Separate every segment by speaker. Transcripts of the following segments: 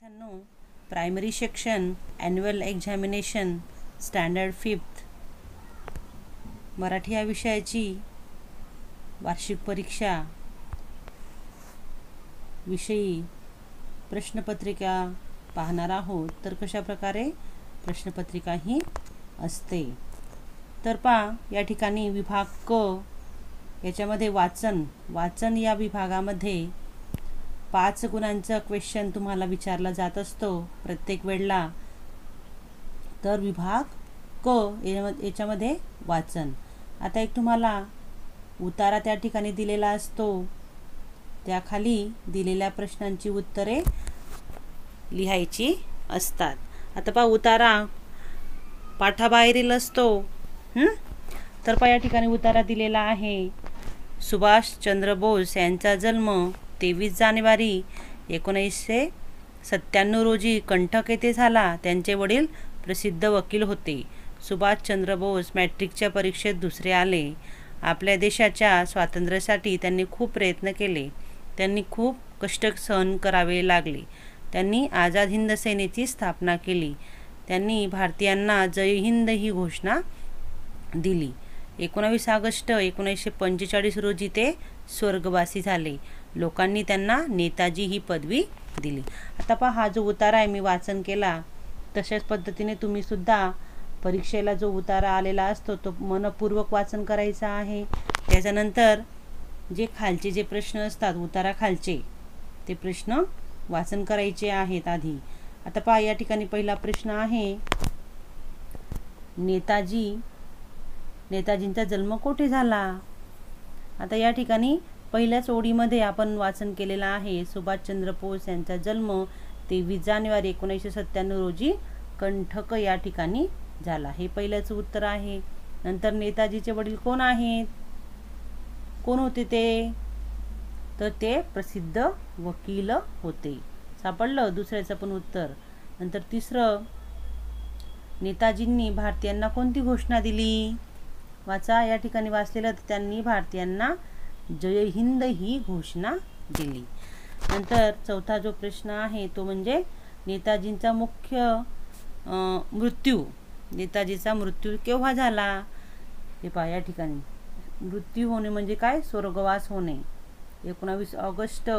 Speaker 1: विद्यार्थ्यांनो, primary section annual examination standard 5th Marathi या विषयाची वार्षिक परीक्षा विषयी प्रश्नपत्रिका पाहणार आहोत. तर कशा प्रकारे प्रश्नपत्रिका ही असते तर पहा, या ठिकाणी विभाग क याच्यामध्ये वाचन या विभागामध्ये 5 गुणांचा क्वेश्चन तुम्हाला विचारला जात असतो प्रत्येक वेळेला. तर विभाग क याच्यामध्ये वाचन. आता एक तुम्हाला उतारा त्या ठिकाणी दिलेला असतो, त्याखाली दिलेल्या प्रश्नांची उत्तरे लिहायची असतात. आता पहा, उतारा पाठाबाहेरील असतो. तर पहा, या ठिकाणी उतारा दिलेला आहे. सुभाषचंद्र बोस यांचा जन्म 23 जानेवारी 1997 रोजी कंटक येथे झाला. त्यांचे वडील प्रसिद्ध वकील होते. सुभाषचंद्र बोस मॅट्रिकच्या परीक्षेत दुसरे आले. आपल्या देशाच्या स्वातंत्र्यासाठी त्यांनी खूप प्रयत्न केले. त्यांनी खूप कष्ट सहन करावे लागले. त्यांनी आझाद हिंद सेनेची स्थापना केली. त्यांनी भारतीयांना जय हिंद ही घोषणा दिली. 19 ऑगस्ट 1945 रोजी ते स्वर्गवासी झाले. लोकांनी त्यांना नेताजी ही पदवी दिली. आता पहा, हा जो उतारा आहे मी वाचन केला, तशाच पद्धतीने तुम्ही सुद्धा परीक्षेला जो उतारा आलेला असतो तो मनपूर्वक वाचन करायचा आहे. त्याच्यानंतर जे खालचे जे प्रश्न असतात उतारा खालचे, ते प्रश्न वाचन करायचे आहेत आधी. आता पहा, या ठिकाणी पहिला प्रश्न आहे, नेताजींचा जन्म कोठे झाला? आता या ठिकाणी पहिल्याच ओळीमध्ये आपण वाचन केलेलं आहे. सुभाषचंद्र बोस यांचा जन्म 23 जानेवारी 1997 रोजी कंटक या ठिकाणी झाला. हे पहिल्याचं उत्तर आहे. नंतर नेताजीचे वडील कोण आहेत? कोण होते ते? तर ते प्रसिद्ध वकील होते. सापडलं दुसऱ्याचं पण उत्तर. नंतर तिसरं, नेताजींनी भारतीयांना कोणती घोषणा दिली? वाचा, या ठिकाणी वाचलेलं, त्यांनी भारतीयांना जय हिंद ही घोषणा दिली. नंतर चौथा जो प्रश्न आहे तो म्हणजे नेताजींचा नेताजीचा मृत्यू केव्हा झाला? हे पहा, या ठिकाणी मृत्यू होणे म्हणजे काय? स्वर्गवास होणे. 19 ऑगस्ट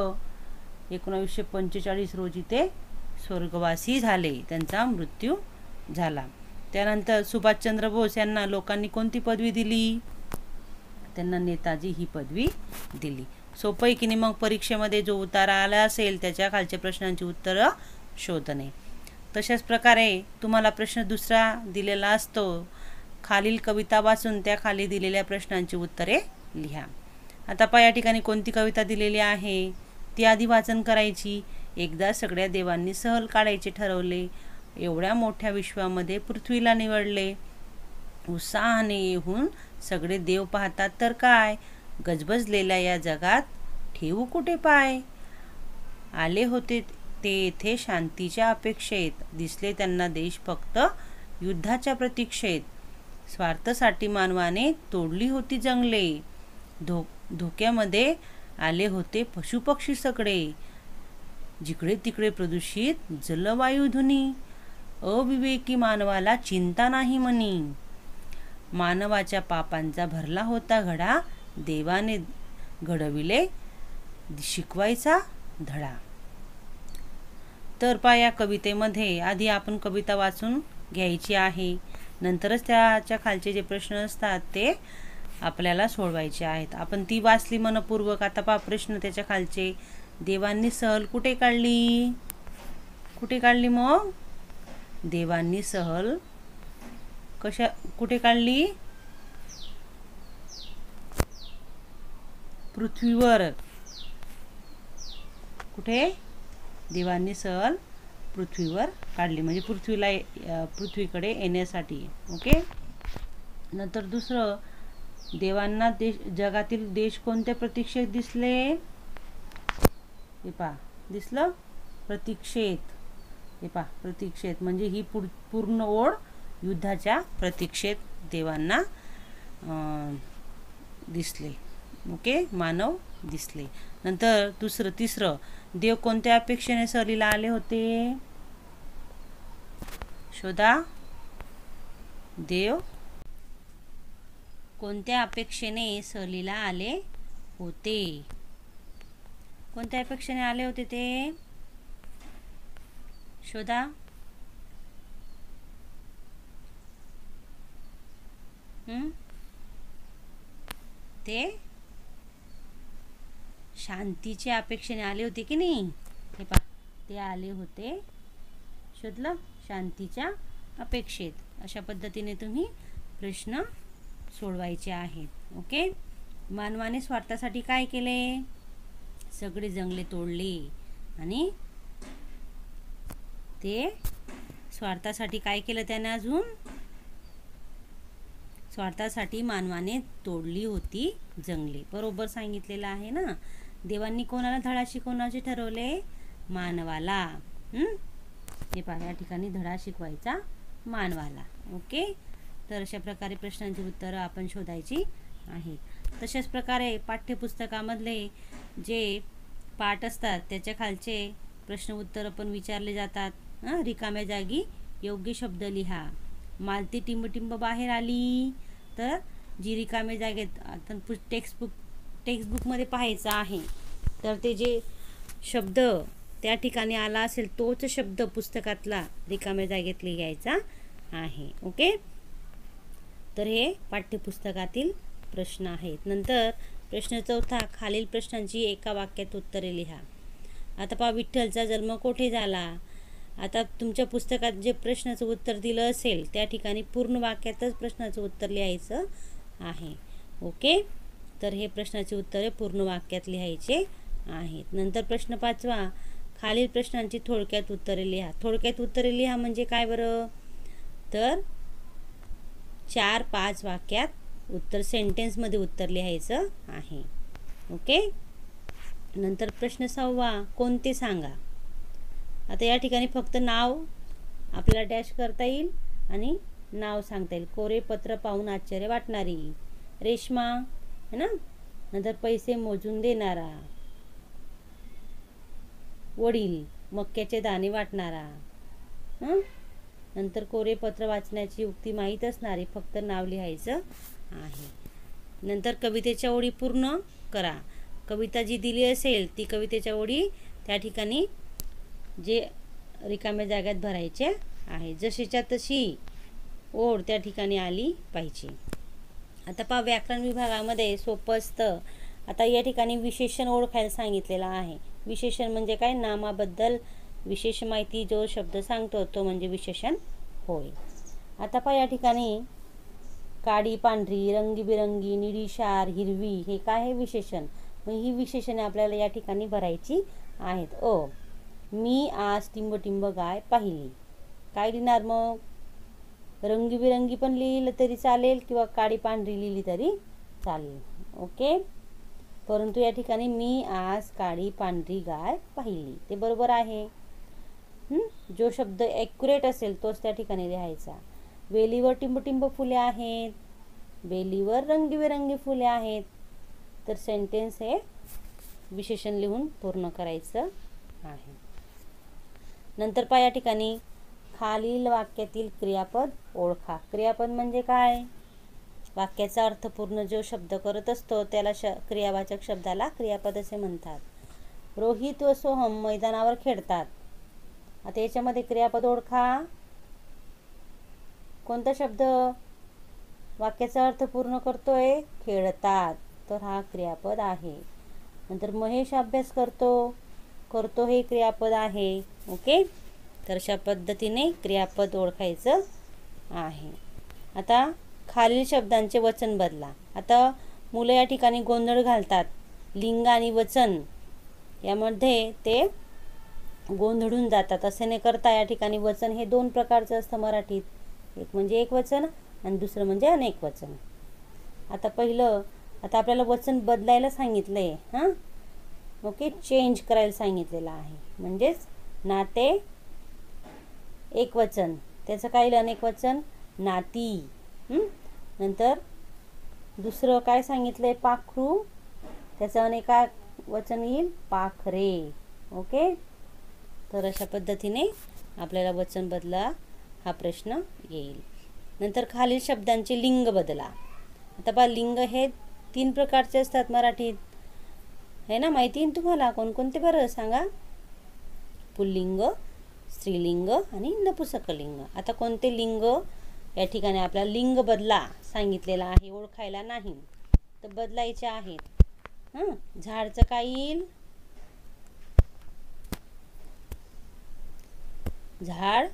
Speaker 1: 1945 रोजी ते स्वर्गवासी झाले. त्यांचा मृत्यू झाला. त्यानंतर सुभाषचंद्र बोस यांना लोकांनी कोणती पदवी दिली? त्यांना नेताजी ही पदवी दिली. सोपं आहे की नाही? मग परीक्षेमध्ये जो उतारा आला असेल त्याच्या खालच्या प्रश्नांची उत्तरं शोधणे. तशाच प्रकारे तुम्हाला प्रश्न दुसरा दिलेला असतो. खालील कविता वाचून त्या खाली दिलेल्या प्रश्नांची उत्तरे लिहा. आता पहा, या ठिकाणी कोणती कविता दिलेली आहे ती आधी वाचन करायची. एकदा सगळ्या देवांनी सहल काढायचे ठरवले. एवढ्या मोठ्या विश्वामध्ये पृथ्वीला निवडले. उत्साहाने येऊन सगळे देव पाहतात तर काय, गजबजलेल्या या जगात ठेवू कुठे पाय. आले होते ते येथे शांतीच्या अपेक्षेत, दिसले त्यांना देश फक्त युद्धाच्या प्रतीक्षेत. स्वार्थासाठी मानवाने तोडली होती जंगले. धोक्यामध्ये आले होते पशुपक्षी सगळे. जिकडे तिकडे प्रदूषित जलवायू ध्वनी. अविवेकी मानवाला चिंता नाही मनी. मानवाच्या पापांचा भरला होता घडा. देवाने घडविले शिकवायचा धडा. तर पहा, या कवितेमध्ये आधी आपण कविता वाचून घ्यायची आहे. नंतरच त्याच्या खालचे जे प्रश्न असतात ते आपल्याला सोडवायचे आहेत. आपण ती वाचली मनपूर्वक. आता पहा प्रश्न त्याच्या खालचे. देवांनी सहल कुठे काढली? कुठे काढली मग? देवांनी सहल कुठे काढली? पृथ्वीवर. कुठे? देवांनी सहल पृथ्वीवर काढली, म्हणजे पृथ्वीकडे येण्यासाठी. ओके. नंतर दुसरं, देवांना जगातील देश कोणत्या प्रतीक्षेत दिसले? हे पहा, दिसलं प्रतीक्षेत. हे पहा, प्रतीक्षेत म्हणजे ही पूर्ण ओळ युद्धाच्या प्रतीक्षेत देवांना दिसले. ओके, मानव दिसले. नंतर तिसरं, देव कोणत्या अपेक्षेने सहलीला आले होते? शोधा. देव कोणत्या अपेक्षेने सहलीला आले होते? कोणत्या अपेक्षेने आले होते ते? शोधा. ते शांतीच्या अपेक्षेने आले होते की नाही? हे पहा, ते आले होते, शोधलं, शांतीच्या अपेक्षेत. अशा पद्धतीने तुम्ही प्रश्न सोडवायचे आहेत. ओके. मानवाने स्वार्थासाठी काय केले? सगळे जंगले तोडले. आणि ते स्वार्थासाठी काय केलं त्याने? अजून स्वार्थासाठी मानवाने तोडली होती जंगले. बरोबर सांगितलेलं आहे ना. देवांनी कोणाला धडा शिकवण्याचे ठरवले? मानवाला. हे पहा, या ठिकाणी धडा शिकवायचा मानवाला. ओके. तर अशा प्रकारे प्रश्नांची उत्तरं आपण शोधायची आहेत. तशाच प्रकारे पाठ्यपुस्तकामधले जे पाठ असतात त्याच्या खालचे प्रश्न उत्तरं पण विचारले जातात. रिकाम्या जागी योग्य शब्द लिहा. मालती टिंबटिंब बाहेर आली. तर जी रिकाम्या जागेत आता टेक्स्टबुकमध्ये पाहायचं आहे, तर ते जे शब्द त्या ठिकाणी आला असेल तोच शब्द पुस्तकातला रिकाम्या जागेत लिहायचा आहे. ओके. तर हे पाठ्यपुस्तकातील प्रश्न आहेत. नंतर प्रश्न चौथा, खालील प्रश्नांची एका वाक्यात उत्तरे लिहा. आता पहा, विठ्ठलचा जन्म कोठे झाला? आता तुमच्या पुस्तकात जे प्रश्नाचं उत्तर दिलं असेल त्या ठिकाणी पूर्ण वाक्यातच प्रश्नाचं उत्तर लिहायचं आहे. ओके. तर हे प्रश्नाचे उत्तरे पूर्ण वाक्यात लिहायचे आहेत. नंतर प्रश्न पाचवा, खालील प्रश्नांची थोडक्यात उत्तरे लिहा. थोडक्यात उत्तरे लिहा म्हणजे काय बरं? तर 4-5 वाक्यात उत्तर, सेंटेन्समध्ये उत्तर लिहायचं आहे. ओके. नंतर प्रश्न 6वा, कोणते सांगा. आता या ठिकाणी फक्त नाव आपल्याला डॅश करता येईल आणि नाव सांगता येईल. कोरे पत्र पाहून आश्चर्य वाटणारी, रेश्मा, है ना. नंतर पैसे मोजून देणारा, वडील, मक्याचे दाणे वाटणारा. नंतर कोरे पत्र वाचण्याची युक्ती माहीत असणारी, फक्त नाव लिहायचं आहे. नंतर कवितेच्या ओळी पूर्ण करा. कविता जी दिली असेल ती कवितेच्या ओळी त्या ठिकाणी जे रिकाम्या जाग्यात भरायचे आहे. जशीच्या तशी ओळ त्या ठिकाणी आली पाहिजे. आता पहा, व्याकरण विभागामध्ये सोपं असतं. आता या ठिकाणी विशेषण ओळखायला सांगितलेलं आहे. विशेषण म्हणजे काय? नामाबद्दल विशेष माहिती जो शब्द सांगतो तो म्हणजे विशेषण होय. आता पहा, या ठिकाणी काळी, पांढरी, रंगीबिरंगी, निळीशार, हिरवी हे काय आहे? विशेषण. मग ही विशेषणे आपल्याला या ठिकाणी भरायची आहेत. मी आज टिंबटिंब गाय पाहिली. काय लिहिणार मग? रंगीबिरंगी पण लिहिलं तरी चालेल किंवा काळी पांढरी लिहिली तरी चालेल. ओके. परंतु या ठिकाणी मी आज काळी पांढरी गाय पाहिली ते बरोबर आहे. जो शब्द ॲक्युरेट असेल तोच त्या ठिकाणी लिहायचा. वेलीवर टिंबटिंब फुले आहेत, वेलीवर रंगीबेरंगी फुले आहेत. तर सेंटेन्स हे विशेषण लिहून पूर्ण करायचं आहे. नंतर पहा, या ठिकाणी खालील वाक्यातील क्रियापद ओळखा. क्रियापद म्हणजे काय? वाक्याचा अर्थपूर्ण जो शब्द करत असतो त्याला क्रियावाचक शब्दाला क्रियापद असे म्हणतात. रोहित व सोहम मैदानावर खेळतात. आता याच्यामध्ये क्रियापद ओळखा. कोणता शब्द वाक्याचा अर्थ पूर्ण करतोय? खेळतात. तर हा क्रियापद आहे. नंतर महेश अभ्यास करतो हे क्रियापद आहे. ओके. तर अशा पद्धतीने क्रियापद ओळखायचं आहे. आता खालील शब्दांचे वचन बदला. आता मुलं या ठिकाणी गोंधळ घालतात. लिंग आणि वचन यामध्ये ते गोंधळून जातात. असे न करता या ठिकाणी वचन हे 2 प्रकारचं असतं मराठीत. एक म्हणजे एकवचन आणि दुसरं म्हणजे अनेक वचन. आता आपल्याला वचन बदलायला सांगितलं आहे. ओके. चेंज करायला सांगितलेलं आहे. म्हणजेच नाते एकवचन, त्याचं काय अनेक वचन? नाती. नंतर दुसरं काय सांगितलंय? पाखरू, त्याचं वचन येईल पाखरे. ओके, तर अशा पद्धतीने आपल्याला वचन बदला हा प्रश्न येईल. नंतर खालील शब्दांचे लिंग बदला. आता पहा, लिंग हे 3 प्रकारचे असतात मराठीत, है ना? माहिती आहे तुम्हाला कोणकोणते बरं सांगा? पुल्लिंग, स्त्रीलिंग आणि नपुंसकलिंग. आता कोणते लिंग या ठिकाणी आपल्याला लिंग बदला सांगितलेला आहे, ओळखायला नाही तर बदलायचे आहेत. झाडचं काय येईल? झाड,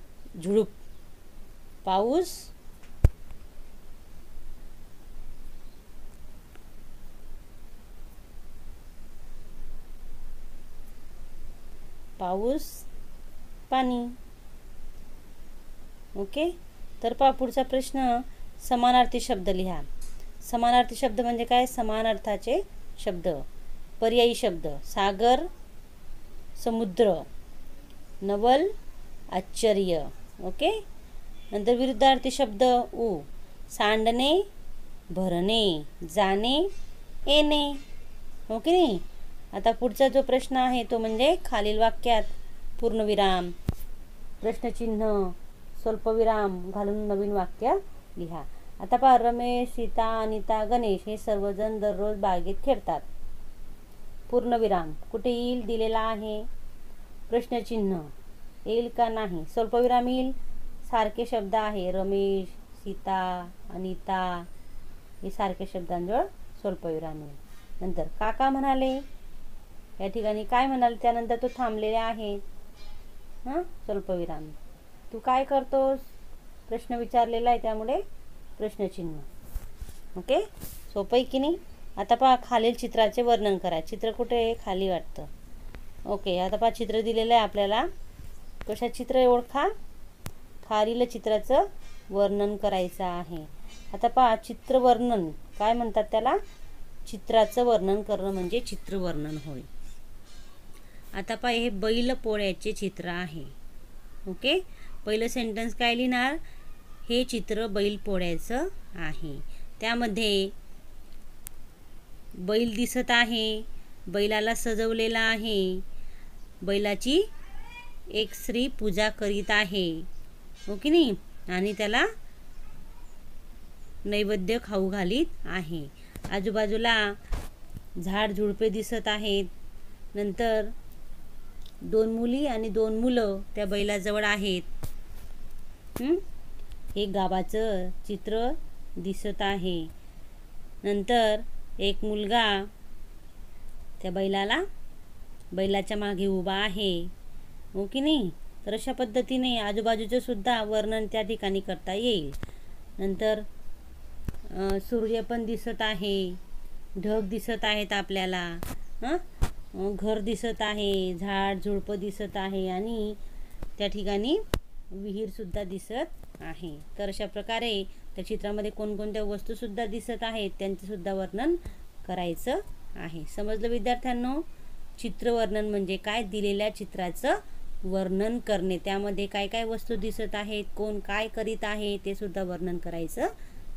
Speaker 1: झुडूप. पाऊस, पाऊस, पाणी. ओके, तर पहा पुढचा प्रश्न, समानार्थी शब्द लिहा. समानार्थी शब्द म्हणजे काय? समान अर्थाचे शब्द. पर्यायी शब्द, सागर, समुद्र, नवल, आश्चर्य. ओके, नंतर विरुद्धार्थी शब्द सांडणे, भरणे, जाणे, येणे. ओके नाही? आता पुढचा जो प्रश्न आहे तो म्हणजे खालील वाक्यात पूर्णविराम, प्रश्नचिन्ह, स्वल्पविराम घालून नवीन वाक्य लिहा. आता पहा, रमेश, सीता, अनिता, गणेश हे सर्वजण दररोज बागेत खेळतात. पूर्णविराम कुठे येईल? दिलेला आहे. प्रश्नचिन्ह येईल का? नाही. स्वल्पविराम येईल. सारखे शब्द आहे, रमेश, सीता, अनिता हे सारखे शब्दांजवळ स्वल्पविराम येईल. नंतर काका म्हणाले, या ठिकाणी काय म्हणाले त्यानंतर तो थांबलेला आहे. स्वल्पविराम. तू काय करतोस? प्रश्न विचारलेला आहे त्यामुळे प्रश्नचिन्ह. ओके, सोपं आहे की नाही? आता पहा, खालील चित्राचे वर्णन करा. चित्र कुठे आहे? खाली वाटतं. ओके, आता पहा, चित्र दिलेलं आहे आपल्याला. कशा चित्र ओळखा? खालील चित्राचं वर्णन करायचं आहे. आता पहा, चित्रवर्णन काय म्हणतात त्याला? चित्राचं वर्णन करणं म्हणजे चित्रवर्णन होय. आता पहा, हे बैल पोळ्याचे चित्र आहे. ओके, पहिलं सेंटेन्स काय लिहिणार? हे चित्र बैल पोळ्याचं आहे. त्यामध्ये बैल दिसत आहे, बैलाला सजवलेला आहे, बैलाची एक स्त्री पूजा करीत आहे. ओके नाही? आणि त्याला नैवेद्य खाऊ घालीत आहे. आजूबाजूला झाड झुडपे दिसत आहेत. नंतर 2 मुली आणि 2 मुलं त्या बैलाजवळ आहेत. हे गावाचं चित्र दिसत आहे. नंतर एक मुलगा त्या बैलाच्या मागे उभा आहे. हो की नाही? तर अशा पद्धतीने आजूबाजूचं सुद्धा वर्णन त्या ठिकाणी करता येईल. नंतर सूर्य पण दिसत आहे, ढग दिसत आहेत आपल्याला, घर दिसत आहे, झाड झुडपं दिसत आहे आणि त्या ठिकाणी विहीरसुद्धा दिसत आहे. तर अशा प्रकारे त्या चित्रामध्ये कोणकोणत्या वस्तूसुद्धा दिसत आहेत त्यांचंसुद्धा वर्णन करायचं आहे. समजलं विद्यार्थ्यांनो? चित्रवर्णन म्हणजे काय? दिलेल्या चित्राचं वर्णन करणे. त्यामध्ये काय काय वस्तू दिसत आहेत, कोण काय करीत आहे ते सुद्धा वर्णन करायचं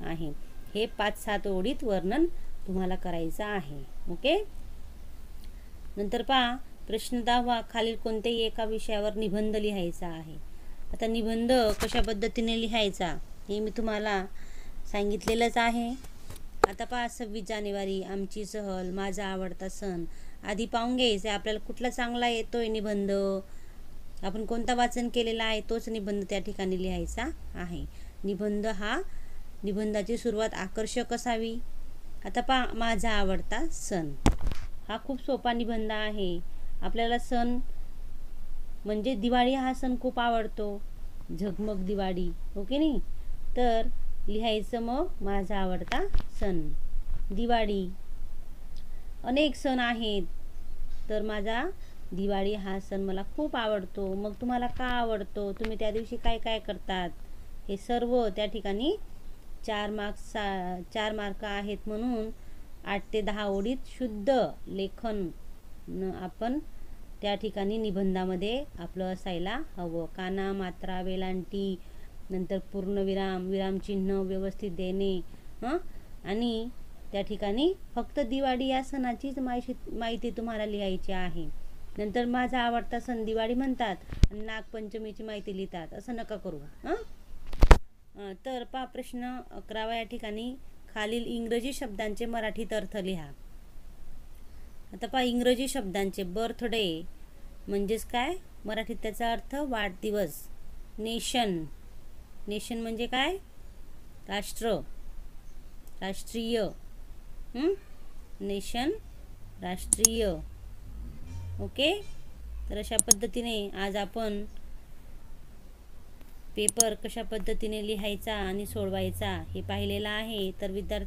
Speaker 1: आहे. हे 5-7 ओळीत वर्णन तुम्हाला करायचं आहे. ओके, नंतर पहा, प्रश्न 10 खालील कोणत्याही एका विषयावर निबंध लिहायचा आहे. आता निबंध कशा पद्धतीने लिहायचा हे मी तुम्हाला सांगितलेलंच आहे. आता पहा, 26 जानेवारी, आमची सहल, माझा आवडता सण. आधी पाहून घ्यायचं आपल्याला कुठला चांगला येतोय निबंध, आपण कोणता वाचन केलेला आहे तोच निबंध त्या ठिकाणी लिहायचा आहे. निबंधाची सुरुवात आकर्षक असावी. आता पहा, माझा आवडता सण हा खूप सोपा निबंध आहे. आपल्याला सण म्हणजे दिवाळी हा सण खूप आवडतो, झगमग दिवाळी. ओके नाही? तर लिहायचं मग माझा आवडता सण दिवाळी. अनेक सण आहेत, तर माझा दिवाळी हा सण मला खूप आवडतो. मग तुम्हाला का आवडतो, तुम्ही त्या दिवशी काय काय करतात, हे सर्व त्या ठिकाणी 4 मार्क आहेत. म्हणून 8 ते 10 ओळीत शुद्ध लेखन आपण त्या ठिकाणी निबंधामध्ये आपलं असायला हवं. काना, मात्रा, वेलांटी, नंतर पूर्णविराम, विरामचिन्ह व्यवस्थित देणे आणि त्या ठिकाणी फक्त दिवाळी या सणाचीच माहिती तुम्हाला लिहायची आहे. नंतर माझा आवडता सण दिवाळी म्हणतात आणि नागपंचमीची माहिती लिहितात, असं नका करू. तर प्रश्न 11 या ठिकाणी खालील इंग्रजी शब्दांचे मराठीत अर्थ लिहा. आता इंग्रजी शब्दांचे बर्थडे म्हणजेच काय, मराठीत त्याचा अर्थ वाढदिवस. नेशन, नेशन म्हणजे काय, राष्ट्र, राष्ट्रीय. नेशन, राष्ट्रीय. ओके. तर अशा पद्धतीने आज आपण पेपर कशा पद्धतीने लिहायचा आणि सोडवायचा हे पाहिलेलं आहे. तर विद्यार्थी